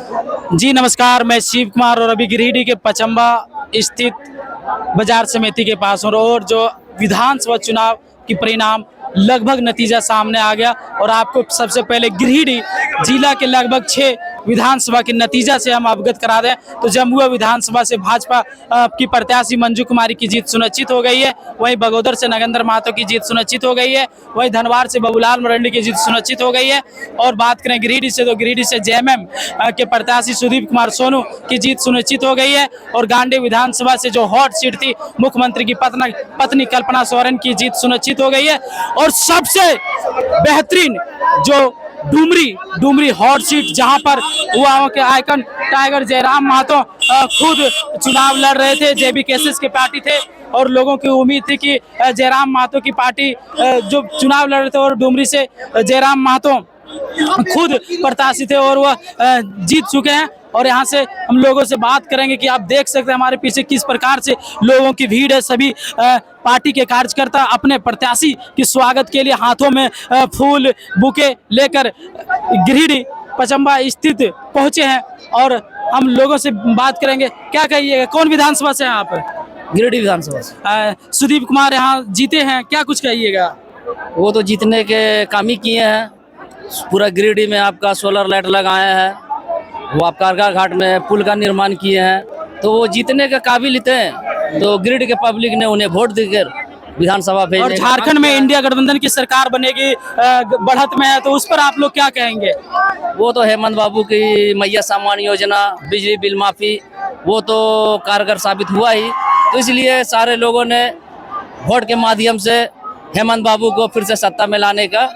जी नमस्कार, मैं शिव कुमार और अभी गिरिडीह के पचम्बा स्थित बाजार समिति के पास हूँ और जो विधानसभा चुनाव की परिणाम लगभग नतीजा सामने आ गया और आपको सबसे पहले गिरिडीह जिला के लगभग 6 विधानसभा के नतीजा से हम अवगत करा दें तो जमुआ विधानसभा से भाजपा की प्रत्याशी मंजू कुमारी की जीत सुनिश्चित हो गई है। वहीं बगोदर से नगेंद्र महतो की जीत सुनिश्चित हो गई है। वहीं धनवार से बबूलाल मरंडी की जीत सुनिश्चित हो गई है। और बात करें गिरिडीह से तो गिरिडीह से जेएमएम के प्रत्याशी सुदीप कुमार सोनू की जीत सुनिश्चित हो गई है। और गांडी विधानसभा से जो हॉट सीट थी मुख्यमंत्री की पत्नी कल्पना सोरेन की जीत सुनिश्चित हो गई है। और सबसे बेहतरीन जो डुमरी हॉट सीट जहां पर युवाओं के आइकन टाइगर जयराम महतो खुद चुनाव लड़ रहे थे, जेबी केसेस के पार्टी थे और लोगों की उम्मीद थी कि जयराम महतो की पार्टी जो चुनाव लड़ रहे थे और डुमरी से जयराम महतो खुद प्रत्याशी थे और वह जीत चुके हैं। और यहाँ से हम लोगों से बात करेंगे कि आप देख सकते हैं हमारे पीछे किस प्रकार से लोगों की भीड़ है। सभी पार्टी के कार्यकर्ता अपने प्रत्याशी के स्वागत के लिए हाथों में फूल बुके लेकर गिरिडीह पचम्बा स्थित पहुंचे हैं। और हम लोगों से बात करेंगे, क्या कहिएगा, कौन विधानसभा से हैं आप? गिरिडीह विधानसभा से। सुदीप कुमार यहाँ जीते हैं, क्या कुछ कहिएगा? वो तो जीतने के काम ही किए हैं। पूरा गिरिडीह में आपका सोलर लाइट लगाए हैं, वो आप कारगा घाट में पुल का निर्माण किए हैं, तो वो जीतने के काबिल थे। तो गिरिडीह के पब्लिक ने उन्हें वोट देकर विधानसभा भेजने। और झारखंड में इंडिया गठबंधन की सरकार बनेगी, बढ़त में है, तो उस पर आप लोग क्या कहेंगे? वो तो हेमंत बाबू की मैया सम्मान योजना, बिजली बिल माफी, वो तो कारगर साबित हुआ ही। तो इसलिए सारे लोगों ने वोट के माध्यम से हेमंत बाबू को फिर से सत्ता में लाने का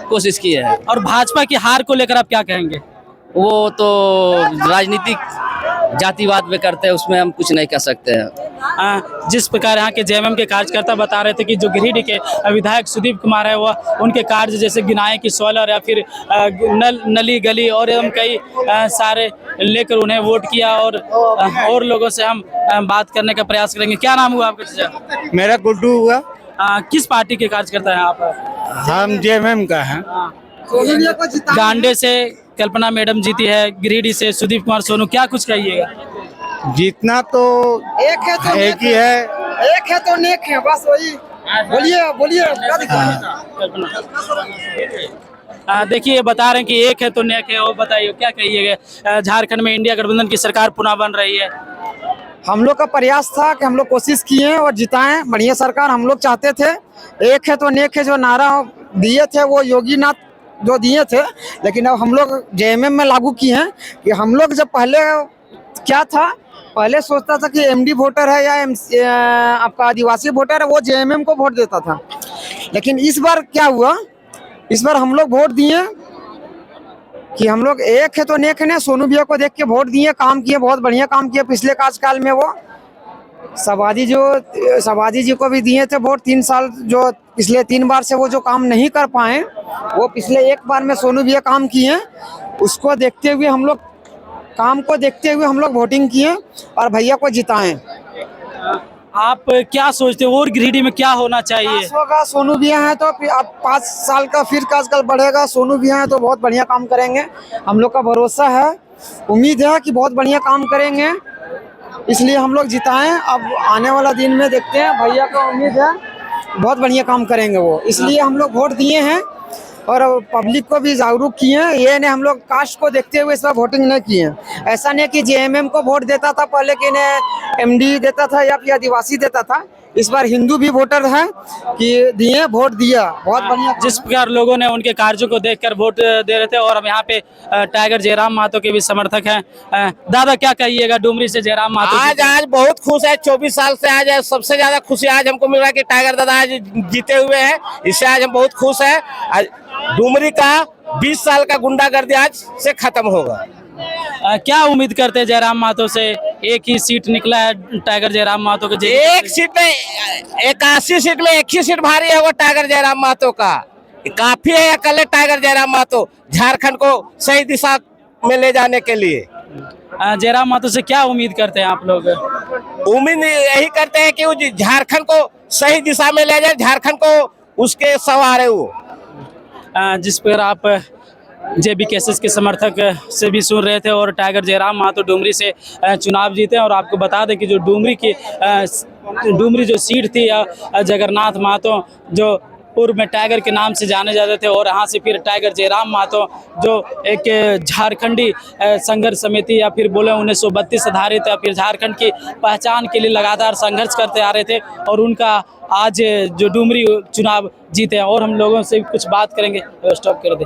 कोशिश की है। और भाजपा की हार को लेकर आप क्या कहेंगे? वो तो राजनीतिक जातिवाद में करते हैं, उसमें हम कुछ नहीं कर सकते हैं। जिस प्रकार यहाँ के जेएमएम के कार्यकर्ता बता रहे थे कि जो गिरिडीह के विधायक सुदीप कुमार है वह उनके कार्य जैसे गिनाए की सोलर या फिर नली गली और एवं कई सारे लेकर उन्हें वोट किया। और लोगों से हम बात करने का प्रयास करेंगे। क्या नाम हुआ आपका? मेरा गुड्डू हुआ। किस पार्टी के कार्यकर्ता हैं आप? हम जेएमएम का हैं। गांडे से कल्पना मैडम जीती है, गिरिडीह से सुदीप कुमार सोनू, क्या कुछ कहिएगा? जीतना तो एक ही है, एक है तो नेक है, बस वही। बोलिए देखिए बता रहे हैं कि एक है तो नेक है, और बताइए क्या कहिएगा? झारखंड में इंडिया गठबंधन की सरकार पुनः बन रही है। हम लोग का प्रयास था कि हम लोग कोशिश किए और जिताएं बढ़िया सरकार हम लोग चाहते थे। एक है तो नेक है जो नारा दिए थे वो योगी नाथ जो दिए थे, लेकिन अब हम लोग जेएमएम में लागू किए हैं कि हम लोग जब पहले क्या था, पहले सोचता था कि एमडी वोटर है या आपका आदिवासी वोटर है वो जेएमएम को वोट देता था। लेकिन इस बार क्या हुआ, इस बार हम लोग वोट दिए कि हम लोग एक है तो नेक है, सोनू भैया को देख के वोट दिए, काम किए, बहुत बढ़िया काम किए पिछले कार्यकाल में। वो सवादी जी को भी दिए थे वोट 3 साल, जो पिछले 3 बार से वो जो काम नहीं कर पाए वो पिछले एक बार में सोनू भैया काम किए। उसको देखते हुए हम लोग काम को देखते हुए हम लोग वोटिंग किए और भैया को जिताएं। आप क्या सोचते हो और गिरिडीह में क्या होना चाहिए? होगा, सोनू भैया हैं तो अब 5 साल का फिर कार्यकाल बढ़ेगा। सोनू भैया हैं तो बहुत बढ़िया काम करेंगे, हम लोग का भरोसा है, उम्मीद है कि बहुत बढ़िया काम करेंगे, इसलिए हम लोग जिताएं। अब आने वाला दिन में देखते हैं, भैया को उम्मीद है बहुत बढ़िया काम करेंगे वो, इसलिए हम लोग वोट दिए हैं और पब्लिक को भी जागरूक किए हैं। ये ने हम लोग कास्ट को देखते हुए इस बार वोटिंग नहीं किए। ऐसा नहीं कि जेएमएम को वोट देता था पहले, कि एमडी देता था या फिर आदिवासी देता था। इस बार हिंदू भी वोटर है कि दिए, वोट दिया, बहुत बढ़िया। जिस प्रकार लोगों ने उनके कार्यों को देखकर वोट दे रहे थे। और हम यहाँ पे टाइगर जयराम महतो के भी समर्थक हैं। दादा क्या कहिएगा डुमरी से जयराम महतो? आज बहुत खुश है, 24 साल से आज सबसे ज्यादा खुशी आज हमको मिल रहा है कि टाइगर दादा आज जीते हुए हैं, इससे आज हम बहुत खुश है। डुमरी का 20 साल का गुंडागर्दी आज से खत्म होगा। क्या उम्मीद करते हैं जयराम महतो से? एक ही सीट निकला है टाइगर जयराम महतो के। एक सीट में 81 सीट में एक ही सीट भारी है वो टाइगर जयराम महतो का, काफी है अकेले टाइगर जयराम महतो झारखंड को सही दिशा में ले जाने के लिए। जयराम महतो से क्या उम्मीद करते हैं आप लोग? उम्मीद यही करते हैं कि वो झारखंड को सही दिशा में ले जाए, झारखंड को उसके सवारे वो। जिस पर आप JBKSS के समर्थक से भी सुन रहे थे और टाइगर जयराम महतो डुमरी से चुनाव जीते। और आपको बता दें कि जो डुमरी जो सीट थी जगन्नाथ महतो जो पूर्व में टाइगर के नाम से जाने जाते थे, और यहाँ से फिर टाइगर जयराम महतो जो एक झारखंडी संघर्ष समिति या फिर बोले 1932 आधारित या फिर झारखंड की पहचान के लिए लगातार संघर्ष करते आ रहे थे, और उनका आज जो डुमरी चुनाव जीते हैं। और हम लोगों से कुछ बात करेंगे। स्टॉप कर दे।